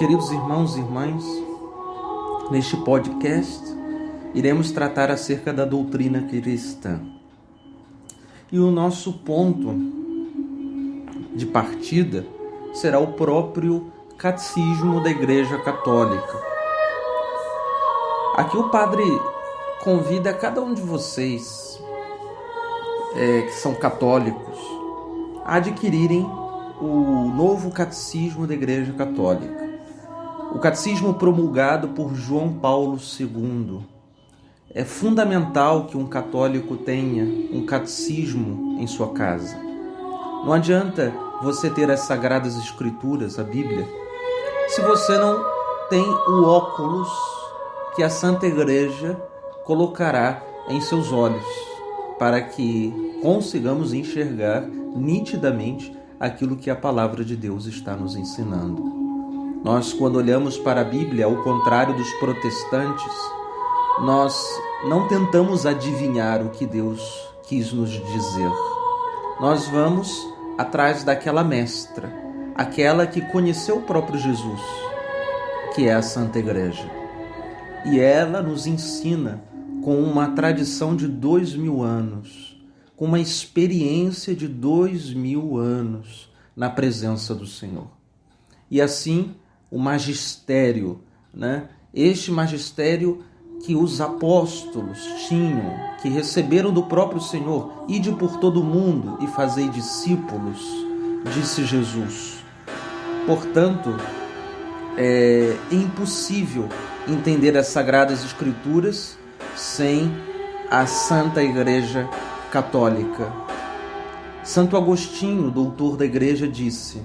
Queridos irmãos e irmãs, neste podcast iremos tratar acerca da doutrina cristã. E o nosso ponto de partida será o próprio Catecismo da Igreja Católica. Aqui o padre convida cada um de vocês que são católicos a adquirirem o novo Catecismo da Igreja Católica. O catecismo promulgado por João Paulo II. É fundamental que um católico tenha um catecismo em sua casa. Não adianta você ter as Sagradas Escrituras, a Bíblia, se você não tem o óculos que a Santa Igreja colocará em seus olhos, para que consigamos enxergar nitidamente aquilo que a Palavra de Deus está nos ensinando. Nós, quando olhamos para a Bíblia, ao contrário dos protestantes, nós não tentamos adivinhar o que Deus quis nos dizer. Nós vamos atrás daquela mestra, aquela que conheceu o próprio Jesus, que é a Santa Igreja. E ela nos ensina com uma tradição de 2000 anos, com uma experiência de 2000 anos na presença do Senhor. E assim, o magistério, este magistério que os apóstolos tinham, que receberam do próprio Senhor, ide por todo o mundo e fazei discípulos, disse Jesus. Portanto, é impossível entender as Sagradas Escrituras sem a Santa Igreja Católica. Santo Agostinho, doutor da Igreja, disse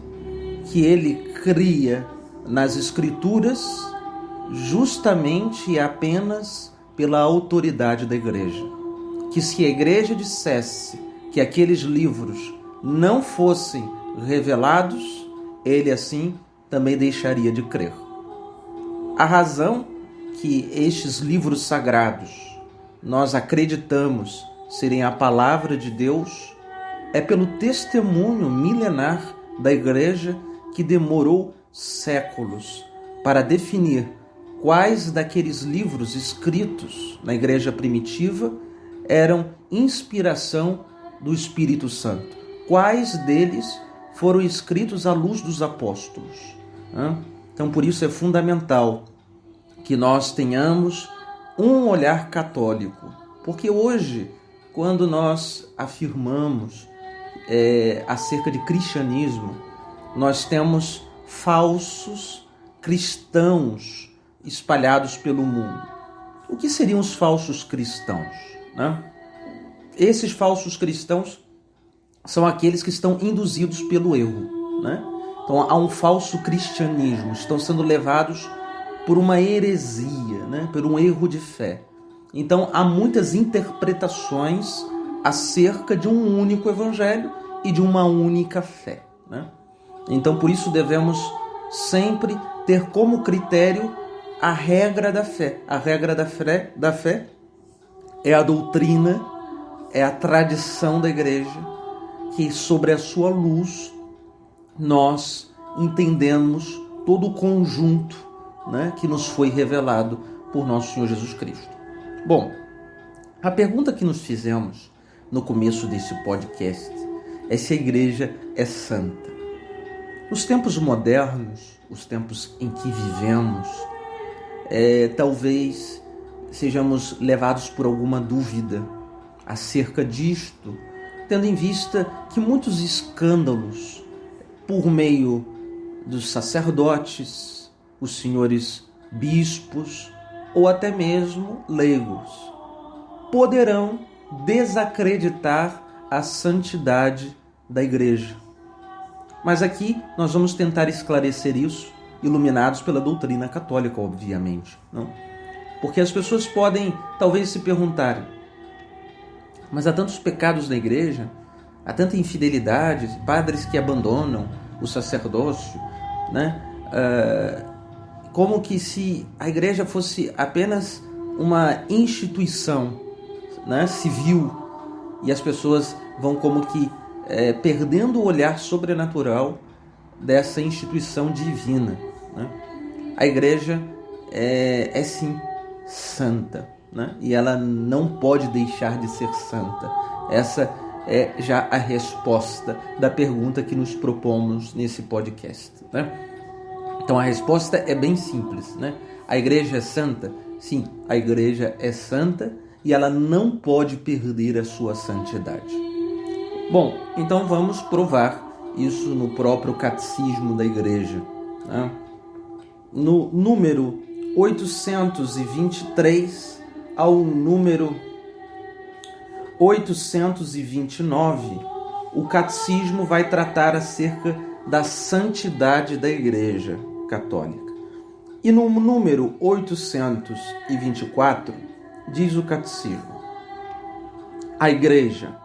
que ele cria nas Escrituras justamente e apenas pela autoridade da Igreja. Que se a Igreja dissesse que aqueles livros não fossem revelados, ele assim também deixaria de crer. A razão que estes livros sagrados nós acreditamos serem a palavra de Deus é pelo testemunho milenar da Igreja, que demorou séculos para definir quais daqueles livros escritos na Igreja primitiva eram inspiração do Espírito Santo. Quais deles foram escritos à luz dos apóstolos. Então, por isso é fundamental que nós tenhamos um olhar católico. Porque hoje, quando nós afirmamos acerca de cristianismo, nós temos falsos cristãos espalhados pelo mundo. O que seriam os falsos cristãos? Esses falsos cristãos são aqueles que estão induzidos pelo erro. Então há um falso cristianismo, estão sendo levados por uma heresia, por um erro de fé. Então há muitas interpretações acerca de um único evangelho e de uma única fé. Então, por isso, devemos sempre ter como critério a regra da fé. A regra da fé é a doutrina, é a tradição da Igreja, que sobre a sua luz nós entendemos todo o conjunto que nos foi revelado por nosso Senhor Jesus Cristo. Bom, a pergunta que nos fizemos no começo desse podcast é se a Igreja é santa. Nos tempos modernos, os tempos em que vivemos, talvez sejamos levados por alguma dúvida acerca disto, tendo em vista que muitos escândalos, por meio dos sacerdotes, os senhores bispos ou até mesmo leigos, poderão desacreditar a santidade da Igreja. Mas aqui nós vamos tentar esclarecer isso, iluminados pela doutrina católica, obviamente. Não? Porque as pessoas podem talvez se perguntarem, mas há tantos pecados na Igreja, há tanta infidelidade, padres que abandonam o sacerdócio, como que se a Igreja fosse apenas uma instituição civil, e as pessoas vão como que perdendo o olhar sobrenatural dessa instituição divina. A igreja é sim santa, né? E ela não pode deixar de ser santa. Essa é já a resposta da pergunta que nos propomos nesse podcast, né? Então a resposta é bem simples, né? A igreja é santa? Sim, a igreja é santa e ela não pode perder a sua santidade. Bom, então vamos provar isso no próprio catecismo da igreja, né? No número 823 ao número 829, o catecismo vai tratar acerca da santidade da Igreja Católica. E no número 824, diz o catecismo: a Igreja,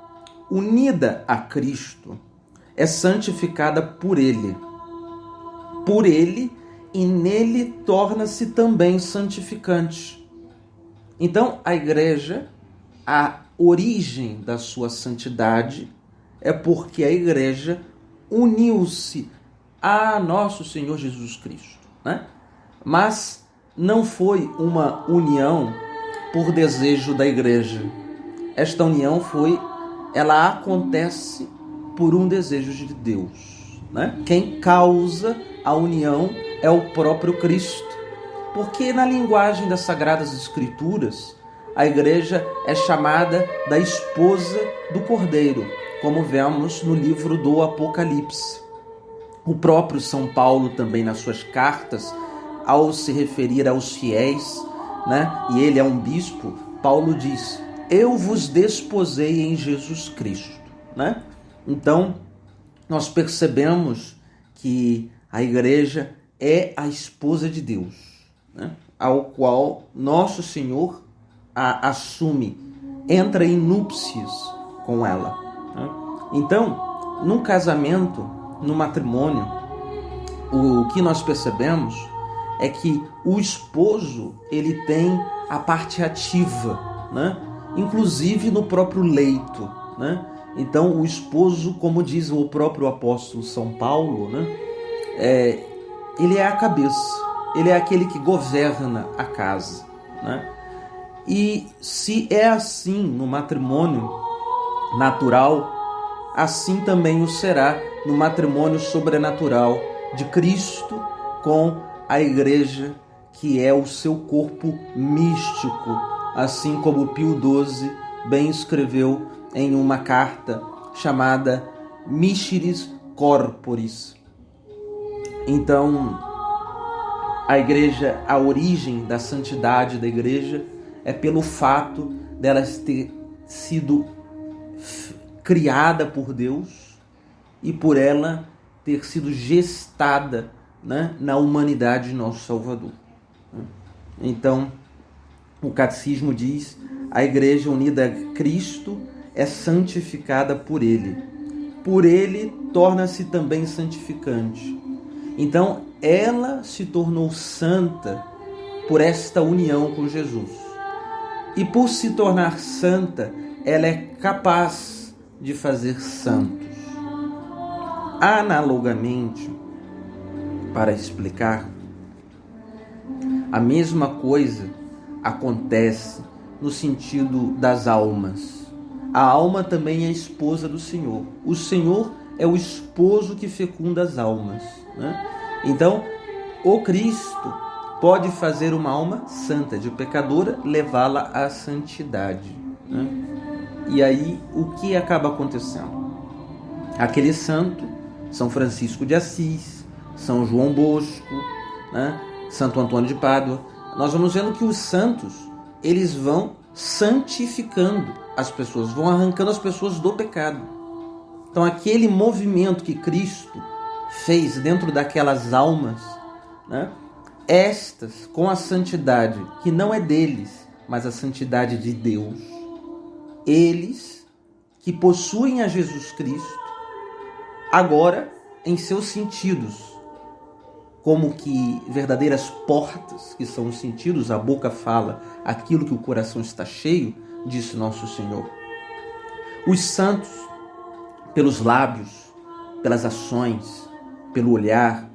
unida a Cristo, é santificada por Ele. Por Ele e nele torna-se também santificante. Então, a Igreja, a origem da sua santidade é porque a igreja uniu-se a nosso Senhor Jesus Cristo, né? Mas não foi uma união por desejo da igreja. Esta união ela acontece por um desejo de Deus, né? Quem causa a união é o próprio Cristo, porque na linguagem das Sagradas Escrituras, a igreja é chamada da esposa do Cordeiro, como vemos no livro do Apocalipse. O próprio São Paulo também nas suas cartas, ao se referir aos fiéis, né, e ele é um bispo, Paulo diz: eu vos desposei em Jesus Cristo, né? Então, nós percebemos que a igreja é a esposa de Deus, né, ao qual nosso Senhor a assume, entra em núpcias com ela, né? Então, no casamento, no matrimônio, o que nós percebemos é que o esposo ele tem a parte ativa, né? Inclusive no próprio leito, né? Então, o esposo, como diz o próprio apóstolo São Paulo, né? Ele é a cabeça, ele é aquele que governa a casa, né? E se é assim no matrimônio natural, assim também o será no matrimônio sobrenatural de Cristo com a igreja, que é o seu corpo místico, assim como Pio XII bem escreveu em uma carta chamada Mysteries Corporis. Então, a igreja, a origem da santidade da igreja é pelo fato dela ter sido criada por Deus e por ela ter sido gestada, né, na humanidade de nosso Salvador. Então, o catecismo diz: a igreja unida a Cristo é santificada por Ele. Por Ele torna-se também santificante. Então, ela se tornou santa por esta união com Jesus. E por se tornar santa, ela é capaz de fazer santos. Analogamente, para explicar, a mesma coisa acontece no sentido das almas. A alma também é esposa do Senhor. O Senhor é o esposo que fecunda as almas, né? Então, o Cristo pode fazer uma alma santa, de pecadora, levá-la à santidade, né? E aí, o que acaba acontecendo? Aquele santo, São Francisco de Assis, São João Bosco, né? Santo Antônio de Pádua, nós vamos vendo que os santos, eles vão santificando as pessoas, vão arrancando as pessoas do pecado. Então, aquele movimento que Cristo fez dentro daquelas almas, né? Estas, com a santidade que não é deles, mas a santidade de Deus, eles que possuem a Jesus Cristo, agora em seus sentidos, como que verdadeiras portas, que são os sentidos, a boca fala aquilo que o coração está cheio, disse nosso Senhor. Os santos, pelos lábios, pelas ações, pelo olhar,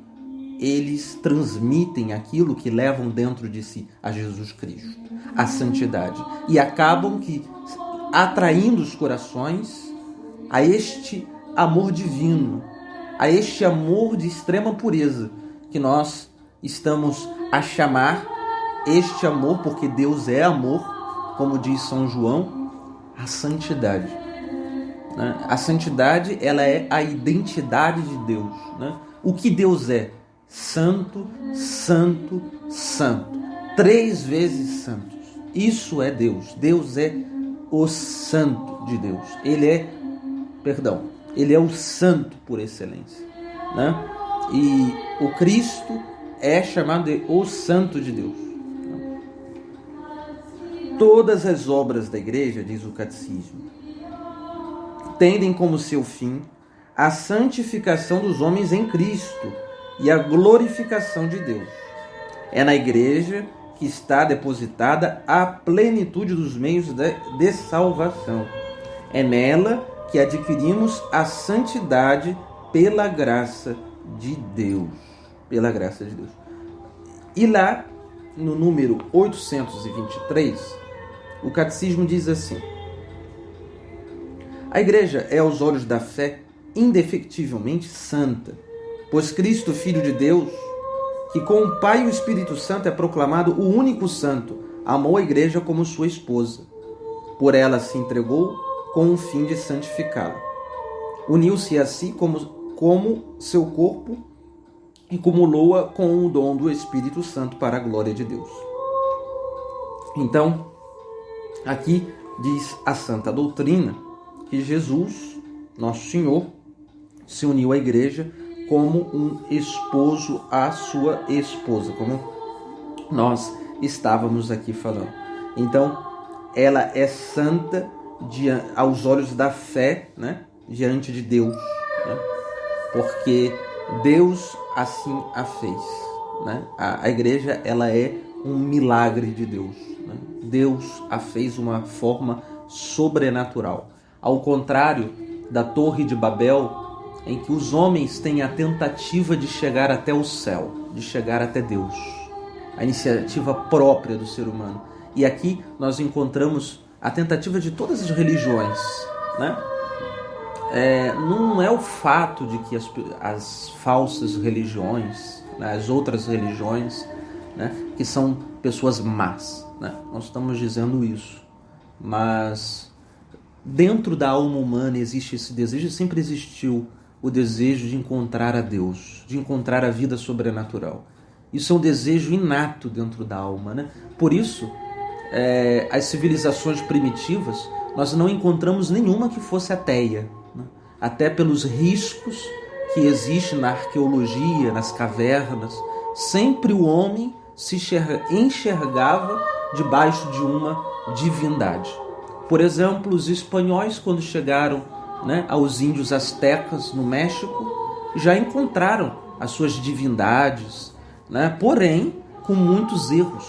eles transmitem aquilo que levam dentro de si a Jesus Cristo, a santidade, e acabam atraindo os corações a este amor divino, a este amor de extrema pureza, que nós estamos a chamar este amor, porque Deus é amor, como diz São João, a santidade. A santidade, ela é a identidade de Deus. O que Deus é? Santo, santo, santo. 3 vezes santos. Isso é Deus. Deus é o santo de Deus. Ele é o santo por excelência. E o Cristo é chamado de o santo de Deus. Todas as obras da igreja, diz o catecismo, tendem como seu fim a santificação dos homens em Cristo e a glorificação de Deus. É na igreja que está depositada a plenitude dos meios de salvação. É nela que adquirimos a santidade pela graça de Deus. Pela graça de Deus. E lá, no número 823, o catecismo diz assim: a igreja é aos olhos da fé indefectivelmente santa, pois Cristo, Filho de Deus, que com o Pai e o Espírito Santo é proclamado o único santo, amou a igreja como sua esposa. Por ela se entregou com o fim de santificá-la. Uniu-se a si como seu corpo e cumulou-a com o dom do Espírito Santo para a glória de Deus. Então, aqui diz a Santa Doutrina que Jesus, nosso Senhor, se uniu à igreja como um esposo à sua esposa, como nós estávamos aqui falando. Então, ela é santa aos olhos da fé, diante de Deus, porque Deus assim a fez. A igreja, ela é um milagre de Deus. Deus a fez uma forma sobrenatural. Ao contrário da Torre de Babel, em que os homens têm a tentativa de chegar até o céu, de chegar até Deus, a iniciativa própria do ser humano. E aqui nós encontramos a tentativa de todas as religiões. Não é o fato de que as falsas religiões, as outras religiões, que são pessoas más, nós estamos dizendo isso, mas dentro da alma humana existe esse desejo, sempre existiu o desejo de encontrar a Deus, de encontrar a vida sobrenatural. Isso é um desejo inato dentro da alma, Por isso, as civilizações primitivas, nós não encontramos nenhuma que fosse ateia, até pelos riscos que existem na arqueologia, nas cavernas. Sempre o homem se enxergava debaixo de uma divindade. Por exemplo, os espanhóis, quando chegaram aos índios astecas no México, já encontraram as suas divindades, porém com muitos erros.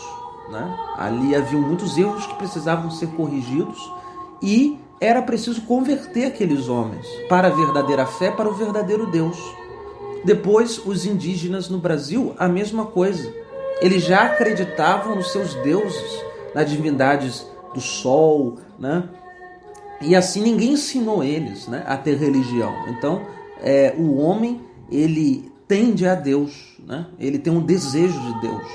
Ali havia muitos erros que precisavam ser corrigidos e era preciso converter aqueles homens para a verdadeira fé, para o verdadeiro Deus. Depois, os indígenas no Brasil, a mesma coisa. Eles já acreditavam nos seus deuses, nas divindades do sol, E assim ninguém ensinou eles a ter religião. Então, o homem, ele tende a Deus, Ele tem um desejo de Deus.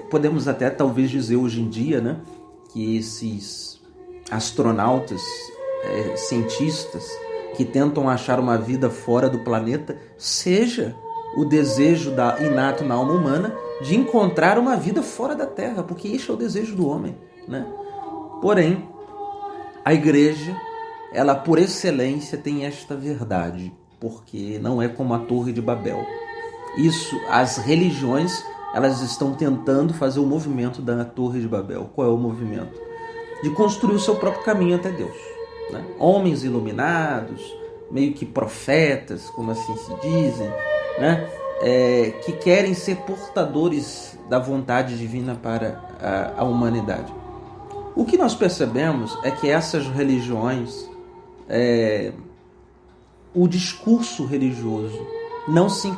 Podemos até talvez dizer hoje em dia, que esses astronautas, cientistas, que tentam achar uma vida fora do planeta, seja o desejo inato na alma humana de encontrar uma vida fora da Terra, porque este é o desejo do homem, Porém, a igreja, ela por excelência tem esta verdade, porque não é como a Torre de Babel. As religiões, elas estão tentando fazer o movimento da Torre de Babel. Qual é o movimento? De construir o seu próprio caminho até Deus. Homens iluminados, meio que profetas, como assim se dizem, que querem ser portadores da vontade divina para a humanidade. O que nós percebemos é que essas religiões, o discurso religioso não se